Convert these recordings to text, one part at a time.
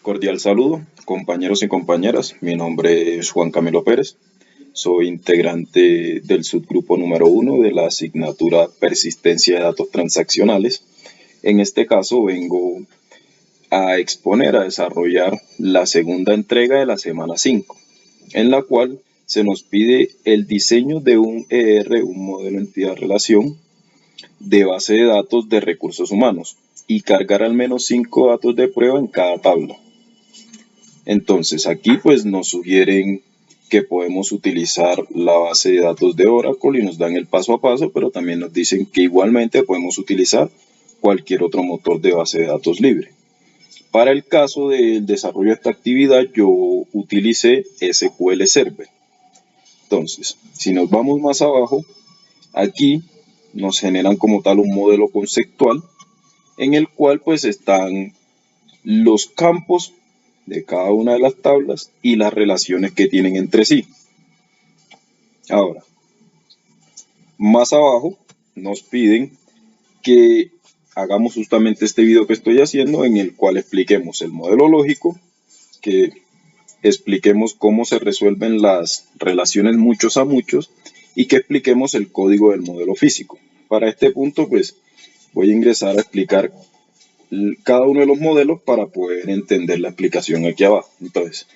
Cordial saludo, compañeros y compañeras. Mi nombre es Juan Camilo Pérez. Soy integrante del subgrupo número 1 de la asignatura Persistencia de Datos Transaccionales. En este caso vengo a exponer, a desarrollar la segunda entrega de la semana 5, en la cual se nos pide el diseño de un ER, un modelo entidad-relación, de base de datos de recursos humanos y cargar al menos 5 datos de prueba en cada tabla. Entonces aquí pues nos sugieren que podemos utilizar la base de datos de Oracle y nos dan el paso a paso, pero también nos dicen que igualmente podemos utilizar cualquier otro motor de base de datos libre. Para el caso del desarrollo de esta actividad yo utilicé SQL Server. Entonces, si nos vamos más abajo, aquí nos generan como tal un modelo conceptual en el cual pues están los campos de cada una de las tablas y las relaciones que tienen entre sí. Ahora, más abajo nos piden que hagamos justamente este video que estoy haciendo en el cual expliquemos el modelo lógico, que expliquemos cómo se resuelven las relaciones muchos a muchos y que expliquemos el código del modelo físico. Para este punto pues voy a ingresar a explicar cada uno de los modelos para poder entender la explicación aquí abajo. Entonces,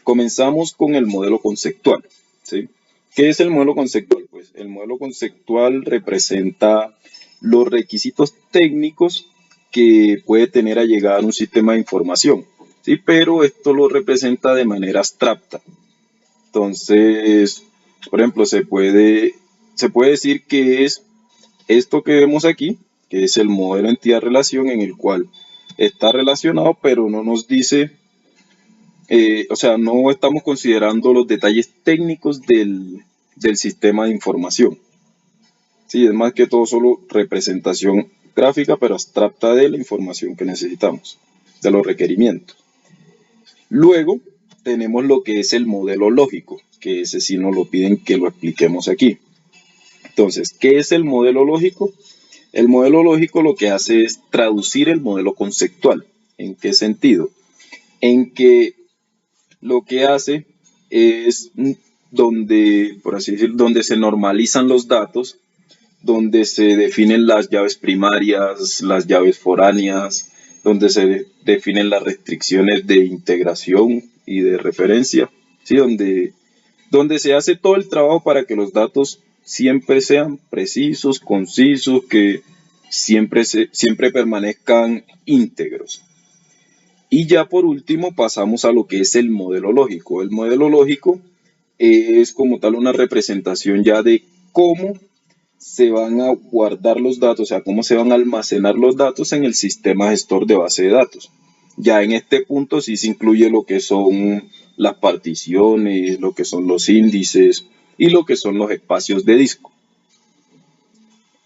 comenzamos con el modelo conceptual, ¿sí? ¿Qué es el modelo conceptual? Pues el modelo conceptual representa los requisitos técnicos que puede tener a llegar un sistema de información, ¿sí? Pero esto lo representa de manera abstracta. Entonces, por ejemplo, se puede decir que es esto que vemos aquí, que es el modelo entidad-relación en el cual está relacionado, pero no nos dice, o sea, no estamos considerando los detalles técnicos del sistema de información. Sí, es más que todo solo representación gráfica, pero abstracta de la información que necesitamos, de los requerimientos. Luego tenemos lo que es el modelo lógico, que ese sí nos lo piden que lo expliquemos aquí. Entonces, ¿qué es el modelo lógico? El modelo lógico lo que hace es traducir el modelo conceptual. ¿En qué sentido? En que lo que hace es donde, por así decirlo, donde se normalizan los datos, donde se definen las llaves primarias, las llaves foráneas, donde se definen las restricciones de integración y de referencia, ¿sí? Donde se hace todo el trabajo para que los datos siempre sean precisos, concisos, que siempre permanezcan íntegros. Y ya por último pasamos a lo que es el modelo lógico. El modelo lógico es como tal una representación ya de cómo se van a guardar los datos, o sea, cómo se van a almacenar los datos en el sistema gestor de base de datos. Ya en este punto sí se incluye lo que son las particiones, lo que son los índices y lo que son los espacios de disco.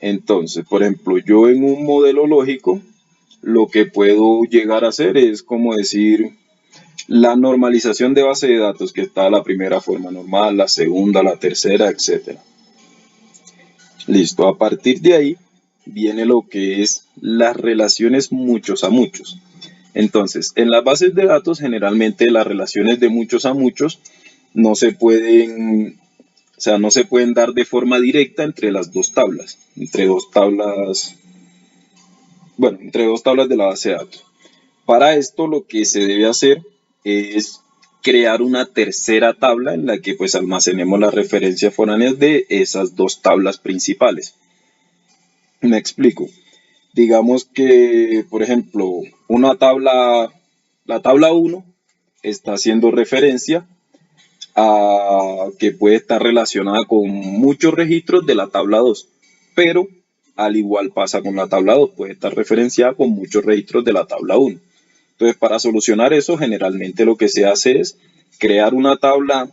Entonces, por ejemplo, yo en un modelo lógico, lo que puedo llegar a hacer es como decir la normalización de base de datos, que está la primera forma normal, la segunda, la tercera, etc. Listo, a partir de ahí viene lo que es las relaciones muchos a muchos. Entonces, en las bases de datos generalmente las relaciones de muchos a muchos no se pueden, o sea, no se pueden dar de forma directa entre las dos tablas, entre dos tablas de la base de datos. Para esto lo que se debe hacer es crear una tercera tabla en la que pues almacenemos las referencias foráneas de esas dos tablas principales. Me explico. Digamos que, por ejemplo, la tabla 1 está haciendo referencia a que puede estar relacionada con muchos registros de la tabla 2, pero al igual pasa con la tabla 2, puede estar referenciada con muchos registros de la tabla 1. Entonces, para solucionar eso, generalmente lo que se hace es crear una tabla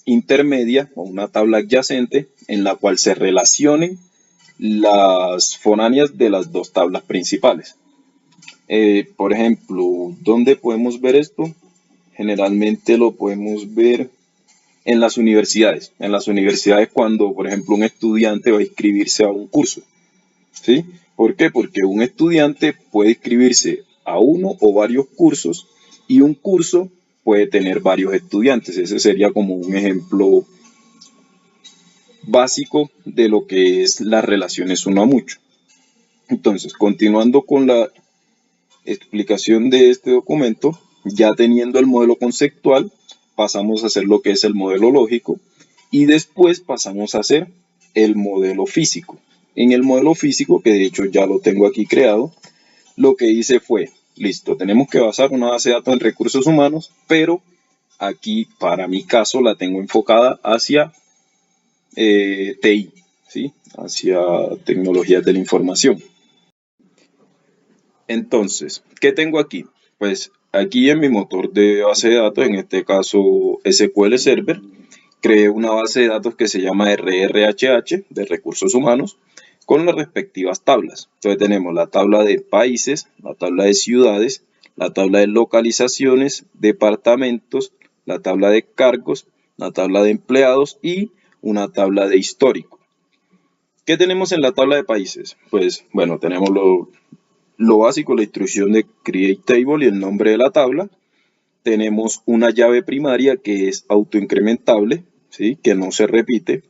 intermedia o una tabla adyacente en la cual se relacionen las foráneas de las dos tablas principales. Por ejemplo, ¿dónde podemos ver esto? Generalmente lo podemos ver en las universidades. En las universidades cuando, por ejemplo, un estudiante va a inscribirse a un curso. ¿Sí? ¿Por qué? Porque un estudiante puede inscribirse a uno o varios cursos Y un curso puede tener varios estudiantes. Ese sería como un ejemplo básico de lo que es las relaciones uno a mucho. Entonces, continuando con la explicación de este documento, ya teniendo el modelo conceptual, pasamos a hacer lo que es el modelo lógico y después pasamos a hacer el modelo físico. En el modelo físico, que de hecho ya lo tengo aquí creado, lo que hice fue, listo, tenemos que basar una base de datos en recursos humanos, pero aquí para mi caso la tengo enfocada hacia TI, ¿sí? Hacia tecnologías de la información. Entonces, ¿qué tengo aquí? Pues aquí en mi motor de base de datos, en este caso SQL Server, creé una base de datos que se llama RRHH, de recursos humanos, con las respectivas tablas. Entonces tenemos la tabla de países, la tabla de ciudades, la tabla de localizaciones, departamentos, la tabla de cargos, la tabla de empleados y una tabla de histórico. ¿Qué tenemos en la tabla de países? Pues bueno, tenemos lo básico, la instrucción de create table y el nombre de la tabla. Tenemos una llave primaria que es autoincrementable, ¿sí? Que no se repite.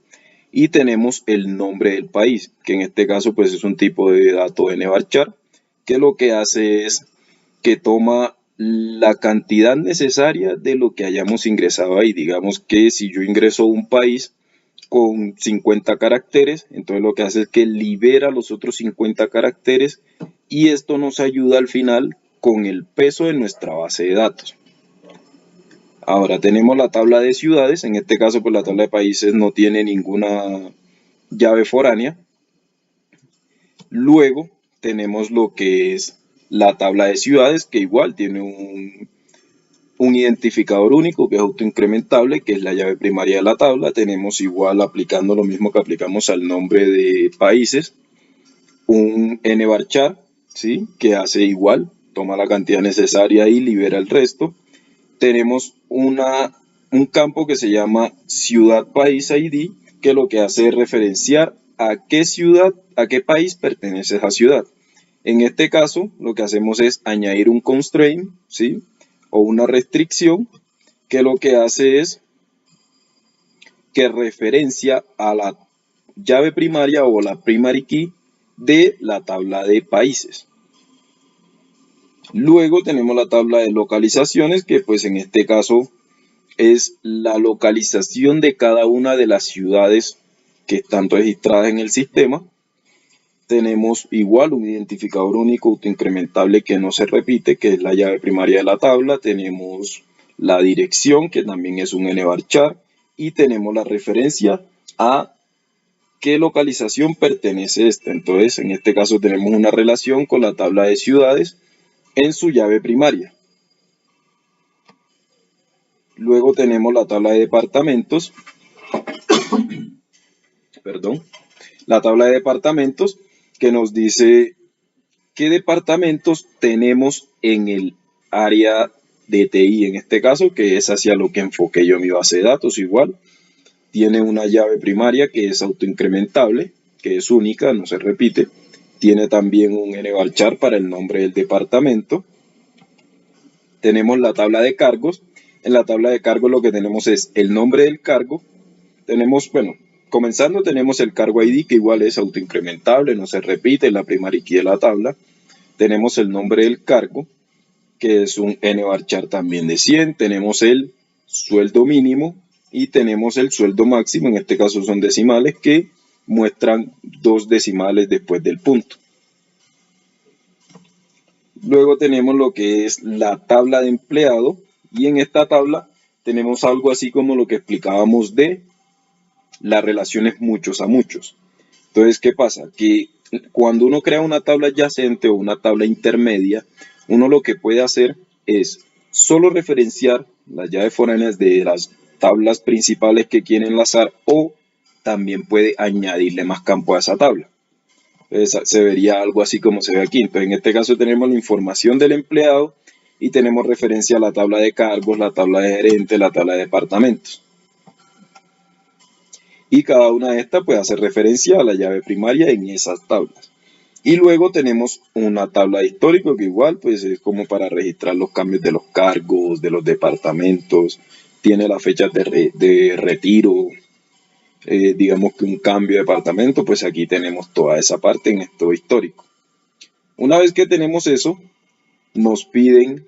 Y tenemos el nombre del país, que en este caso pues es un tipo de dato NVARCHAR, que lo que hace es que toma la cantidad necesaria de lo que hayamos ingresado ahí. Digamos que si yo ingreso un país con 50 caracteres, entonces lo que hace es que libera los otros 50 caracteres y esto nos ayuda al final con el peso de nuestra base de datos. Ahora tenemos la tabla de ciudades, en este caso pues la tabla de países no tiene ninguna llave foránea. Luego tenemos lo que es la tabla de ciudades, que igual tiene un identificador único que es autoincrementable, que es la llave primaria de la tabla. Tenemos igual aplicando lo mismo que aplicamos al nombre de países, un nvarchar, ¿sí? Que hace igual, toma la cantidad necesaria y libera el resto. Tenemos un campo que se llama ciudad país ID, que lo que hace es referenciar a qué ciudad, a qué país pertenece esa ciudad. En este caso, lo que hacemos es añadir un constraint, ¿sí? O una restricción, que lo que hace es que referencia a la llave primaria o la primary key de la tabla de países. Luego tenemos la tabla de localizaciones, que pues en este caso es la localización de cada una de las ciudades que están registradas en el sistema. Tenemos igual un identificador único autoincrementable que no se repite, que es la llave primaria de la tabla. Tenemos la dirección, que también es un nvarchar, y tenemos la referencia a qué localización pertenece esta. Entonces, en este caso tenemos una relación con la tabla de ciudades en su llave primaria. Luego tenemos la tabla de departamentos, la tabla de departamentos que nos dice qué departamentos tenemos en el área de TI, en este caso, que es hacia lo que enfoqué yo mi base de datos. Igual tiene una llave primaria que es autoincrementable, que es única, no se repite. Tiene también un nvarchar para el nombre del departamento. Tenemos la tabla de cargos. En la tabla de cargos lo que tenemos es el nombre del cargo. Tenemos, bueno, comenzando tenemos el cargo ID, que igual es autoincrementable, no se repite, la primary key de la tabla. Tenemos el nombre del cargo, que es un nvarchar también de 100. Tenemos el sueldo mínimo y tenemos el sueldo máximo, en este caso son decimales que muestran 2 decimales después del punto. Luego tenemos lo que es la tabla de empleado y en esta tabla tenemos algo así como lo que explicábamos de las relaciones muchos a muchos. Entonces, ¿qué pasa? Que cuando uno crea una tabla adyacente o una tabla intermedia, uno lo que puede hacer es solo referenciar las llaves foráneas de las tablas principales que quiere enlazar o también puede añadirle más campo a esa tabla. Entonces, se vería algo así como se ve aquí. Entonces, en este caso tenemos la información del empleado y tenemos referencia a la tabla de cargos, la tabla de gerente, la tabla de departamentos. Y cada una de estas puede hacer referencia a la llave primaria en esas tablas. Y luego tenemos una tabla de histórico que igual pues es como para registrar los cambios de los cargos, de los departamentos, tiene las fechas de retiro, digamos que un cambio de departamento, pues aquí tenemos toda esa parte en esto histórico. Una vez que tenemos eso, nos piden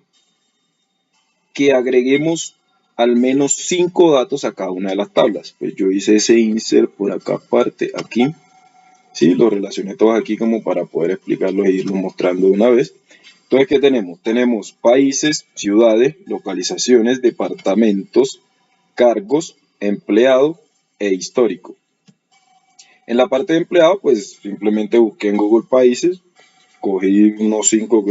que agreguemos al menos 5 datos a cada una de las tablas. Pues yo hice ese insert por acá aparte, aquí. Sí, lo relacioné todos aquí como para poder explicarlos e irlos mostrando de una vez. Entonces, ¿qué tenemos? Tenemos países, ciudades, localizaciones, departamentos, cargos, empleado e histórico. En la parte de empleado, pues simplemente busqué en Google Países, cogí unos 5,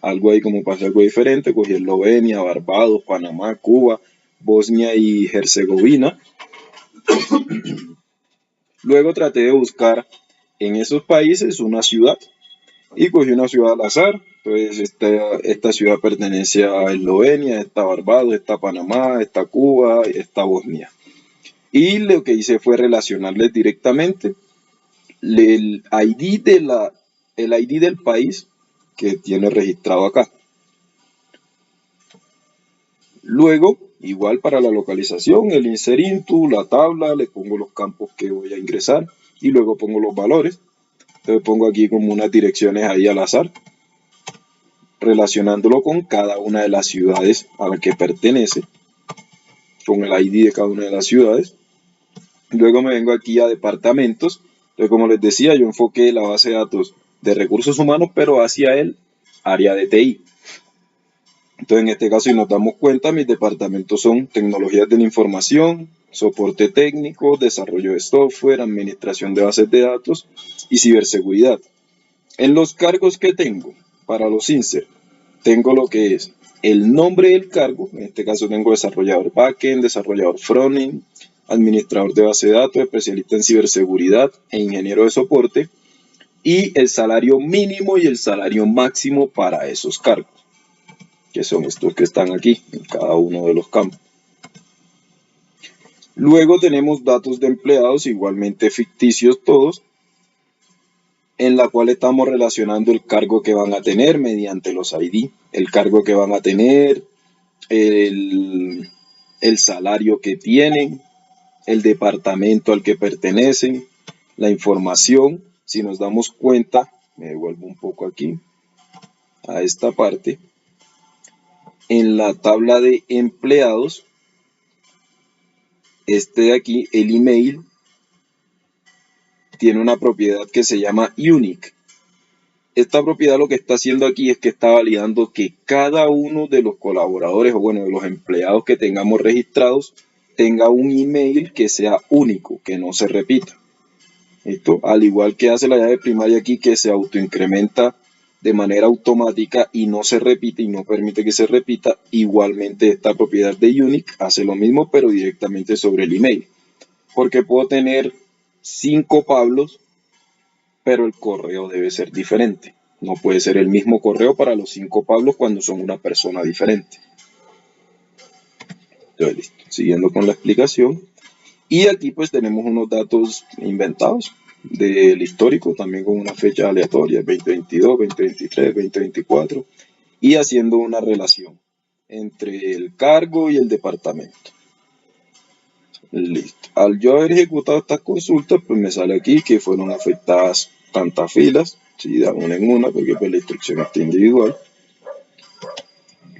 algo ahí como para hacer algo diferente, cogí Eslovenia, Barbados, Panamá, Cuba, Bosnia y Herzegovina. Luego traté de buscar en esos países una ciudad y cogí una ciudad al azar. Entonces esta ciudad pertenece a Eslovenia, esta Barbados, esta Panamá, esta Cuba, esta Bosnia. Y lo que hice fue relacionarles directamente el ID, el ID del país que tiene registrado acá. Luego, igual para la localización, el insert into, la tabla, le pongo los campos que voy a ingresar y luego pongo los valores. Entonces pongo aquí como unas direcciones ahí al azar, relacionándolo con cada una de las ciudades a la que pertenece, con el ID de cada una de las ciudades. Luego me vengo aquí a departamentos. Entonces, como les decía, yo enfoqué la base de datos de recursos humanos, pero hacia el área de TI. Entonces, en este caso, si nos damos cuenta, mis departamentos son tecnologías de la información, soporte técnico, desarrollo de software, administración de bases de datos y ciberseguridad. En los cargos que tengo para los insert, tengo lo que es el nombre del cargo, en este caso tengo desarrollador backend, desarrollador frontend, administrador de base de datos, especialista en ciberseguridad e ingeniero de soporte, y el salario mínimo y el salario máximo para esos cargos, que son estos que están aquí en cada uno de los campos. Luego tenemos datos de empleados, igualmente ficticios todos, en la cual estamos relacionando el cargo que van a tener mediante los ID, el cargo que van a tener, el salario que tienen, el departamento al que pertenecen, la información. Si nos damos cuenta, me devuelvo un poco aquí a esta parte, en la tabla de empleados, este de aquí, el email, tiene una propiedad que se llama unique. Esta propiedad lo que está haciendo aquí es que está validando que cada uno de los colaboradores o bueno, de los empleados que tengamos registrados tenga un email que sea único, que no se repita. ¿Listo? Al igual que hace la llave primaria aquí que se autoincrementa de manera automática y no se repite y no permite que se repita, igualmente esta propiedad de unique hace lo mismo pero directamente sobre el email. Porque puedo tener 5 Pablos, pero el correo debe ser diferente. No puede ser el mismo correo para los 5 Pablos cuando son una persona diferente. Entonces, listo. Siguiendo con la explicación. Y aquí pues tenemos unos datos inventados del histórico, también con una fecha aleatoria, 2022, 2023, 2024, y haciendo una relación entre el cargo y el departamento. Listo. Al yo haber ejecutado estas consultas, pues me sale aquí que fueron afectadas tantas filas, si da una en una, porque pues la instrucción está individual.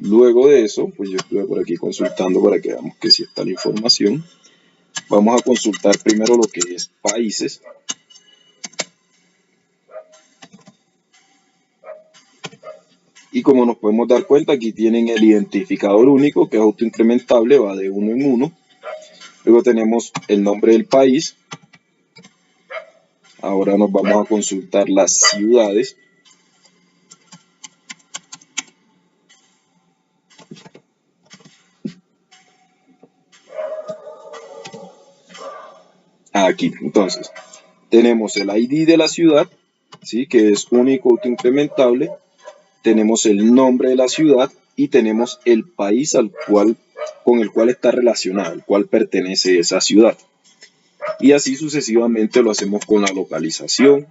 Luego de eso, pues yo estuve por aquí consultando para que veamos que sí está la información. Vamos a consultar primero lo que es países. Y como nos podemos dar cuenta, aquí tienen el identificador único que es autoincrementable, va de uno en uno. Luego tenemos el nombre del país. Ahora nos vamos a consultar las ciudades. Aquí, entonces, tenemos el ID de la ciudad, ¿sí? Que es único autoincrementable. Tenemos el nombre de la ciudad y tenemos el país con el cual está relacionado, al cual pertenece esa ciudad. Y así sucesivamente lo hacemos con la localización.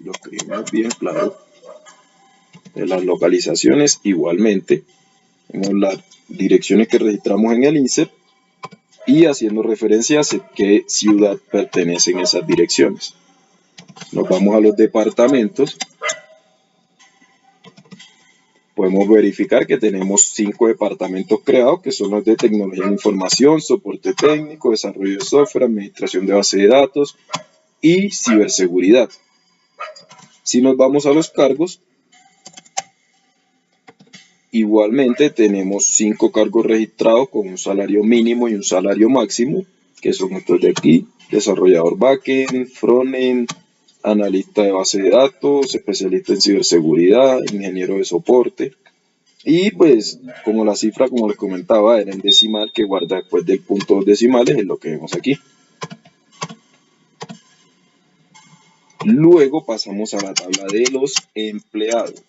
lo escribimos bien claro. De las localizaciones igualmente, tenemos las direcciones que registramos en el INSEP y haciendo referencia a qué ciudad pertenecen esas direcciones. Nos vamos a los departamentos. Podemos verificar que tenemos 5 departamentos creados, que son los de tecnología de información, soporte técnico, desarrollo de software, administración de base de datos y ciberseguridad. Si nos vamos a los cargos, igualmente tenemos 5 cargos registrados con un salario mínimo y un salario máximo, que son estos de aquí: desarrollador backend, frontend, analista de base de datos, especialista en ciberseguridad, ingeniero de soporte. Y pues como la cifra, como les comentaba, era en decimal, que guarda después del punto 2 decimales, es lo que vemos aquí. Luego pasamos a la tabla de los empleados.